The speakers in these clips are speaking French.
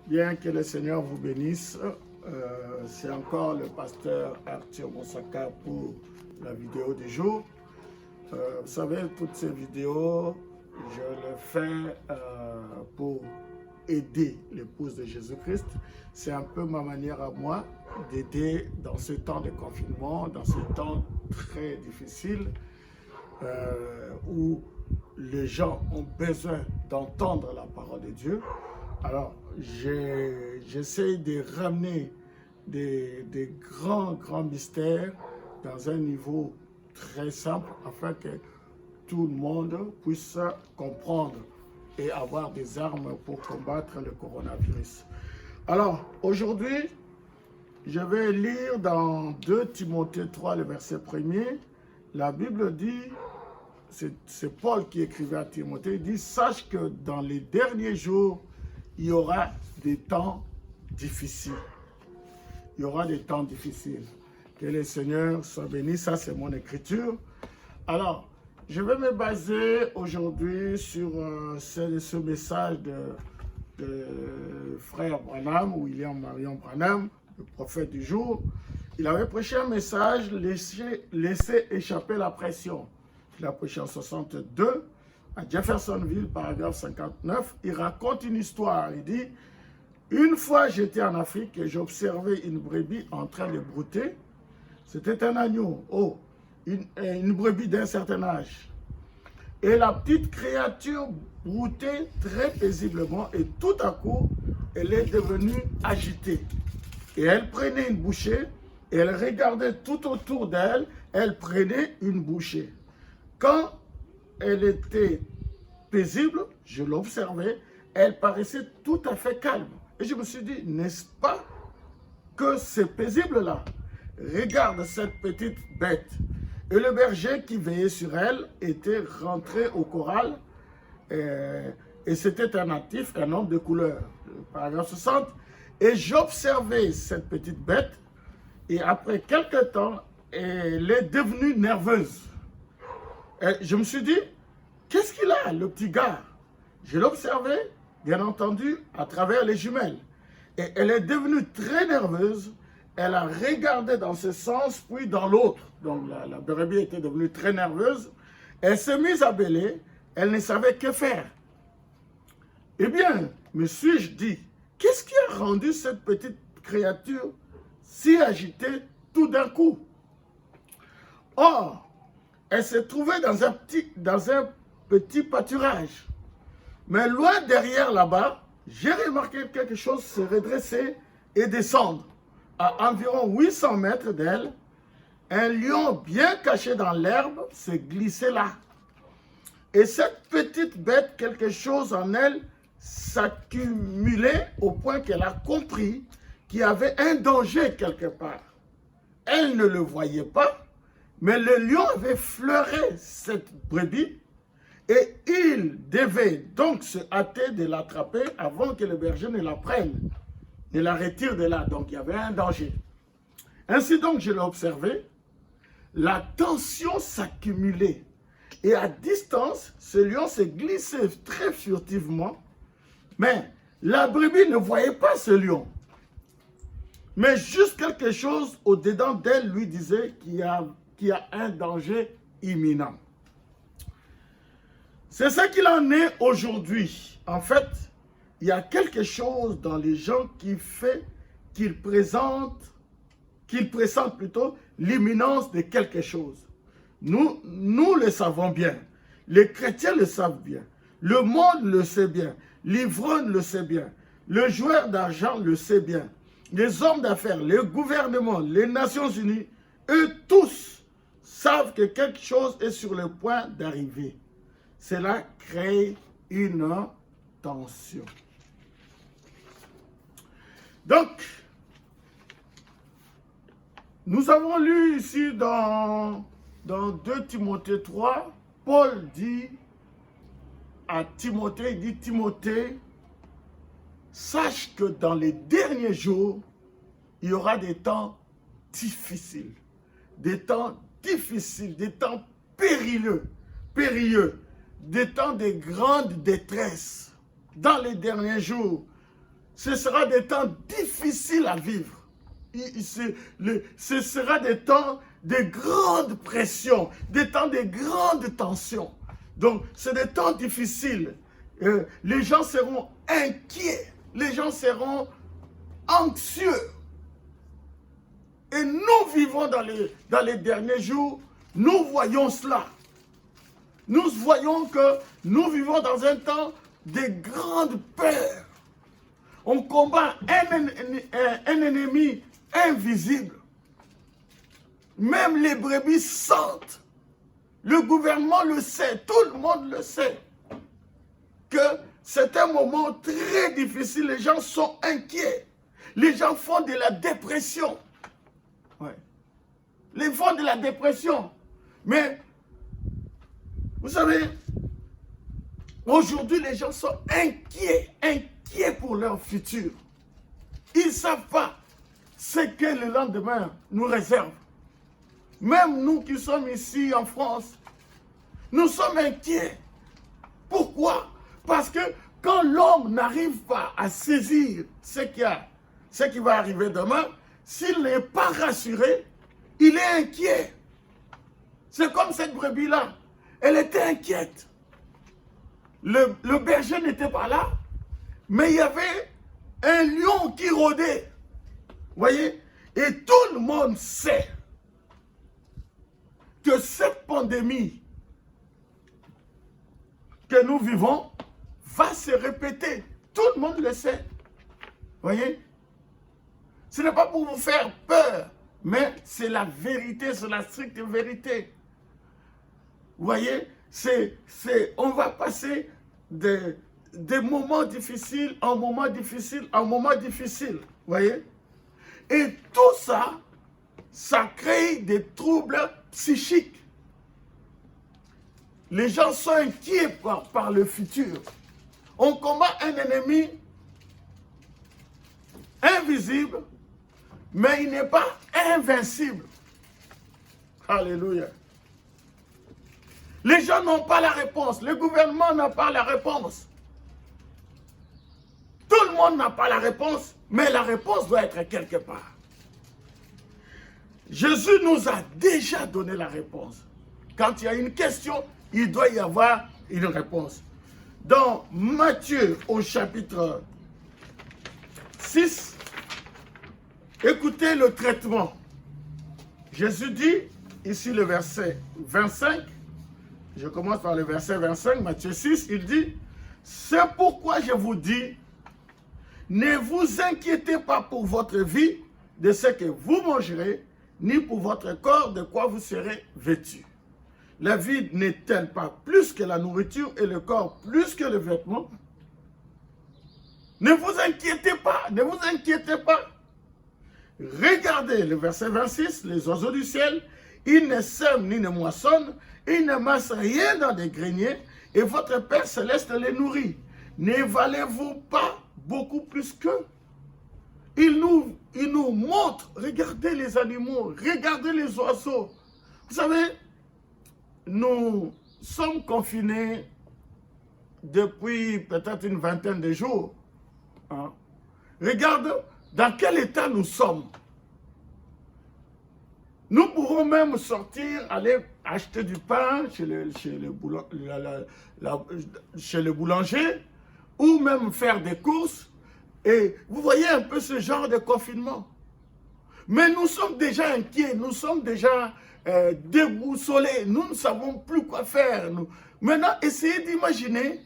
Bien que le Seigneur vous bénisse, c'est encore le pasteur Arthur Moussaka pour la vidéo du jour. Vous savez, toutes ces vidéos, je les fais pour aider l'épouse de Jésus-Christ. C'est un peu ma manière à moi d'aider dans ce temps de confinement, dans ce temps très difficile où les gens ont besoin d'entendre la parole de Dieu. Alors, j'essaie de ramener des grands mystères dans un niveau très simple afin que tout le monde puisse comprendre et avoir des armes pour combattre le coronavirus. Alors, aujourd'hui, je vais lire dans 2 Timothée 3, le verset 1er. La Bible dit, c'est Paul qui écrivait à Timothée, il dit « Sache que dans les derniers jours, il y aura des temps difficiles. » Il y aura des temps difficiles. Que le Seigneur soit béni. Ça, c'est mon écriture. Alors, je vais me baser aujourd'hui sur ce message de frère Branham, William Marion Branham, le prophète du jour. Il avait prêché un message, laisser échapper la pression. Il a prêché en 62, à Jeffersonville, paragraphe 59. Il raconte une histoire. Il dit, une fois j'étais en Afrique et j'observais une brebis en train de brouter. C'était un agneau, une brebis d'un certain âge. Et la petite créature broutait très paisiblement et tout à coup, elle est devenue agitée. Et elle prenait une bouchée et elle regardait tout autour d'elle, elle prenait une bouchée. Quand elle était paisible, je l'observais, elle paraissait tout à fait calme. Et je me suis dit, n'est-ce pas que c'est paisible là? Regarde cette petite bête. Et le berger qui veillait sur elle était rentré au corral et c'était un natif, un homme de couleur. Paragraphe 60. Et j'observais cette petite bête et après quelque temps, elle est devenue nerveuse. Et je me suis dit, qu'est-ce qu'il a, le petit gars? Je l'observais, bien entendu, à travers les jumelles. Et elle est devenue très nerveuse. Elle a regardé dans ce sens, puis dans l'autre. Donc la brebis était devenue très nerveuse. Elle s'est mise à bêler. Elle ne savait que faire. Eh bien, me suis-je dit, qu'est-ce qui a rendu cette petite créature si agitée tout d'un coup? Or, elle se trouvait dans un petit pâturage. Mais loin derrière là-bas, j'ai remarqué quelque chose se redresser et descendre. À environ 800 mètres d'elle, un lion bien caché dans l'herbe s'est glissé là. Et cette petite bête, quelque chose en elle s'accumulait au point qu'elle a compris qu'il y avait un danger quelque part. Elle ne le voyait pas, mais le lion avait fleuré cette brebis et il devait donc se hâter de l'attraper avant que le berger ne la prenne, ne la retire de là. Donc il y avait un danger. Ainsi donc, je l'ai observé, la tension s'accumulait. Et à distance, ce lion s'est glissé très furtivement, mais la brebis ne voyait pas ce lion. Mais juste quelque chose au-dedans d'elle lui disait qu'il y a un danger imminent. C'est ce qu'il en est aujourd'hui. En fait, il y a quelque chose dans les gens qui fait qu'ils pressentent plutôt l'imminence de quelque chose. Nous le savons bien. Les chrétiens le savent bien. Le monde le sait bien. L'ivrogne le sait bien. Le joueur d'argent le sait bien. Les hommes d'affaires, les gouvernements, les Nations Unies, eux tous savent que quelque chose est sur le point d'arriver. Cela crée une tension. Donc, nous avons lu ici dans 2 Timothée 3, Paul dit à Timothée, il dit Timothée, sache que dans les derniers jours, il y aura des temps difficiles, des temps périlleux, des temps de grande détresse. Dans les derniers jours, ce sera des temps difficiles à vivre. Ce sera des temps de grande pression, des temps de grande tension. Donc, c'est des temps difficiles. Les gens seront inquiets, les gens seront anxieux. Et nous vivons dans les derniers jours, nous voyons cela. Nous voyons que nous vivons dans un temps de grande peur. On combat un ennemi invisible. Même les brebis sentent. Le gouvernement le sait, tout le monde le sait. Que c'est un moment très difficile. Les gens sont inquiets. Les gens font de la dépression. Ouais. Les font de la dépression. Mais, vous savez, aujourd'hui, les gens sont inquiets pour leur futur. Ils ne savent pas ce que le lendemain nous réserve. Même nous qui sommes ici en France, nous sommes inquiets. Pourquoi? Parce que quand l'homme n'arrive pas à saisir ce qui va arriver demain, s'il n'est pas rassuré, il est inquiet. C'est comme cette brebis-là. Elle était inquiète. Le berger n'était pas là, mais il y avait un lion qui rôdait. Vous voyez? Et tout le monde sait que cette pandémie que nous vivons va se répéter. Tout le monde le sait. Vous voyez? Ce n'est pas pour vous faire peur, mais c'est la vérité, c'est la stricte vérité. Vous voyez? On va passer des moments difficiles en moments difficiles en moments difficiles. Vous voyez? Et tout ça, ça crée des troubles psychiques. Les gens sont inquiets par le futur. On combat un ennemi invisible, mais il n'est pas invincible. Alléluia. Les gens n'ont pas la réponse. Le gouvernement n'a pas la réponse. Tout le monde n'a pas la réponse, mais la réponse doit être quelque part. Jésus nous a déjà donné la réponse. Quand il y a une question, il doit y avoir une réponse. Dans Matthieu au chapitre 6, écoutez le traitement. Jésus dit, ici le verset 25, je commence par le verset 25, Matthieu 6, il dit, « C'est pourquoi je vous dis, ne vous inquiétez pas pour votre vie de ce que vous mangerez, ni pour votre corps de quoi vous serez vêtus. La vie n'est-elle pas plus que la nourriture et le corps plus que le vêtement? Ne vous inquiétez pas, ne vous inquiétez pas. Regardez le verset 26, les oiseaux du ciel, ils ne sèment ni ne moissonnent, ils ne massent rien dans des greniers, et votre Père Céleste les nourrit. Ne valez-vous pas beaucoup plus qu'eux? Il nous montre, regardez les animaux, regardez les oiseaux. Vous savez, nous sommes confinés depuis peut-être une vingtaine de jours. Hein? Regarde dans quel état nous sommes. Nous pourrons même sortir, aller acheter du pain chez le boulanger, ou même faire des courses. Et vous voyez un peu ce genre de confinement. Mais nous sommes déjà inquiets, nous sommes déjà déboussolés, nous ne savons plus quoi faire. Maintenant, essayez d'imaginer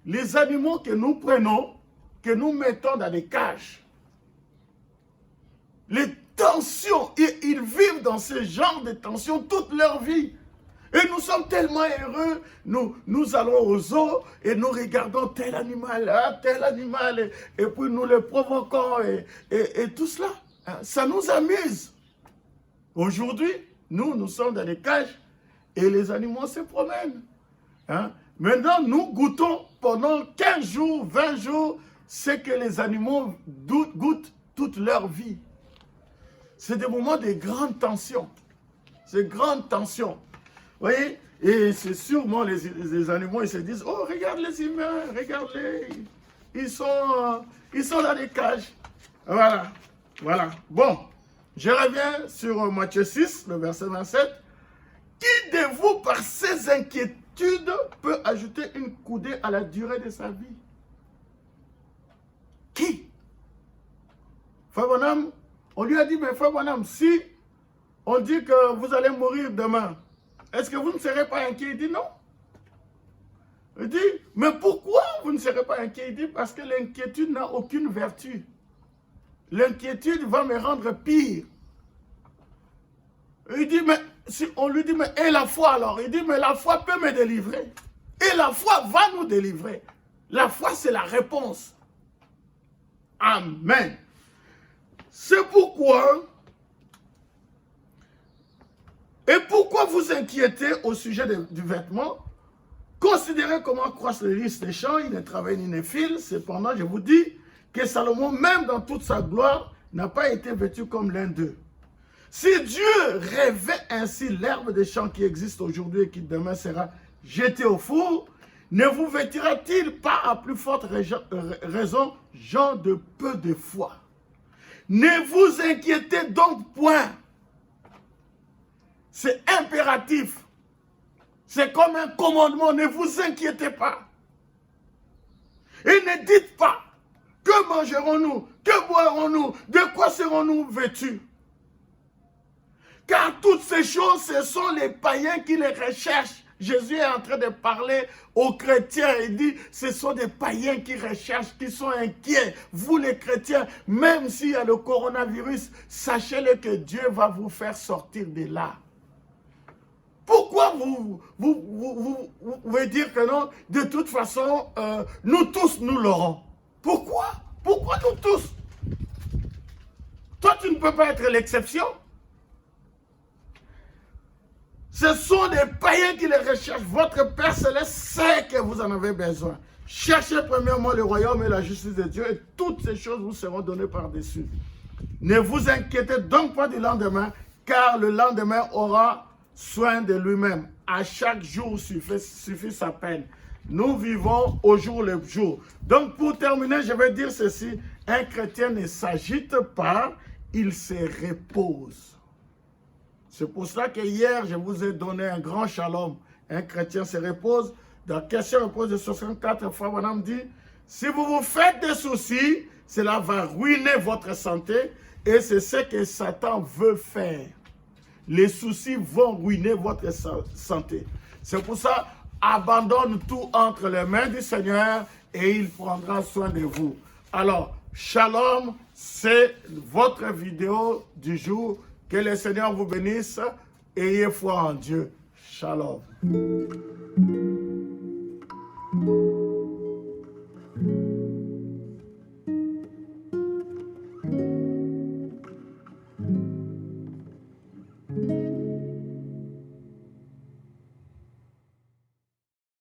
les animaux que nous prenons, que nous mettons dans des cages. Les tensions, ils vivent dans ce genre de tensions toute leur vie. Et nous sommes tellement heureux, nous allons aux zoos et nous regardons tel animal, et puis nous le provoquons et tout cela. Ça nous amuse. Aujourd'hui, nous sommes dans des cages et les animaux se promènent. Hein? Maintenant, nous goûtons pendant 15 jours, 20 jours, ce que les animaux goûtent toute leur vie. C'est des moments de grande tension. C'est grande tension. Vous voyez? Et c'est sûrement les animaux, ils se disent, oh, regarde les humains, regarde-les. ils sont dans des cages. Voilà, voilà. Bon, je reviens sur Matthieu 6, le verset 27. Qui de vous, par ses inquiétudes, peut ajouter une coudée à la durée de sa vie? Qui? Frère Bonhomme, on lui a dit, mais Frère Bonhomme, si on dit que vous allez mourir demain, est-ce que vous ne serez pas inquiet? Il dit non. Il dit, mais pourquoi vous ne serez pas inquiet? Il dit, parce que l'inquiétude n'a aucune vertu. L'inquiétude va me rendre pire. Il dit, mais si on lui dit, mais et la foi alors? Il dit, mais la foi peut me délivrer. Et la foi va nous délivrer. La foi, c'est la réponse. Amen. C'est pourquoi, et pourquoi vous inquiétez au sujet du vêtement? Considérez comment croissent les lys des champs, il ne travaille ni ne file. Cependant, je vous dis que Salomon, même dans toute sa gloire, n'a pas été vêtu comme l'un d'eux. Si Dieu revêt ainsi l'herbe des champs qui existe aujourd'hui et qui demain sera jetée au four, ne vous vêtira-t-il pas à plus forte raison, gens de peu de foi? Ne vous inquiétez donc point. C'est impératif. C'est comme un commandement, ne vous inquiétez pas. Et ne dites pas, que mangerons-nous, que boirons-nous, de quoi serons-nous vêtus? Car toutes ces choses, ce sont les païens qui les recherchent. Jésus est en train de parler aux chrétiens. Il dit, ce sont des païens qui recherchent, qui sont inquiets. Vous les chrétiens, même s'il y a le coronavirus, sachez-le que Dieu va vous faire sortir de là. Pourquoi vous pouvez dire que non, de toute façon, nous tous, nous l'aurons? Pourquoi? Pourquoi nous tous? Toi, tu ne peux pas être l'exception. Ce sont des païens qui les recherchent. Votre Père Céleste sait que vous en avez besoin. Cherchez premièrement le royaume et la justice de Dieu et toutes ces choses vous seront données par-dessus. Ne vous inquiétez donc pas du lendemain, car le lendemain aura soin de lui-même. À chaque jour suffit sa peine. Nous vivons au jour le jour. Donc pour terminer, je vais dire ceci. Un chrétien ne s'agite pas, il se repose. C'est pour cela que hier, je vous ai donné un grand shalom. Un chrétien se repose. Dans Question repose de 64 fois, madame dit, si vous vous faites des soucis, cela va ruiner votre santé et c'est ce que Satan veut faire. Les soucis vont ruiner votre santé. C'est pour ça, abandonne tout entre les mains du Seigneur et il prendra soin de vous. Alors, shalom, c'est votre vidéo du jour. Que le Seigneur vous bénisse. Ayez foi en Dieu. Shalom.